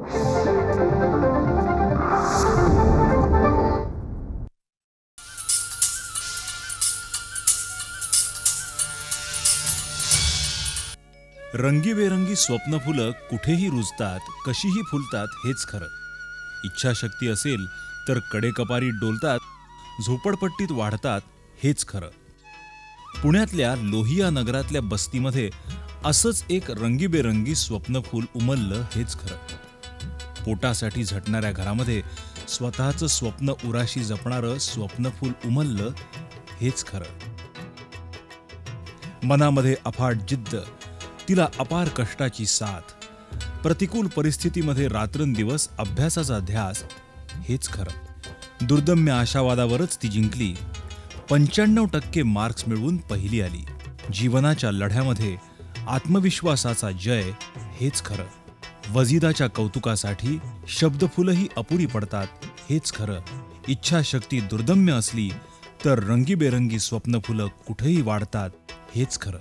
रंगीबेरंगी स्वप्नफुलं कुठेही रुजतात, कशीही फुलतात हेच खरं. इच्छाशक्ती असेल तर कडेकपारी डोलतात, झोपडपट्टीत वाढतात हेच खरं. पुण्यातल्या लोहिया नगरातल्या बस्तीमध्ये असंच एक रंगीबेरंगी स्वप्नफूल उमललं हेच खरं. पोटासाठी झटणाऱ्या घरामध्ये स्वतःचं स्वप्न उराशी जपणारं स्वप्नफूल उमललं हेच खरं. मनामध्ये अफाट जिद्द, तिला अपार कष्टाची साथ, प्रतिकूल परिस्थितीमध्ये रात्रंदिवस अभ्यासाचा ध्यास हेच खरं. दुर्दम्य आशावादावरच ती जिंकली. 95% मार्क्स मिळवून पहिली आली. जीवनाच्या लढ्यामध्ये आत्मविश्वासाचा जय हेच खरं. वजिदाच्या कौतुकासाठी शब्दफुलंही अपुरी पडतात हेच खरं. इच्छाशक्ती दुर्दम्य असली तर रंगीबेरंगी स्वप्नफुलं कुठेही वाढतात हेच खरं.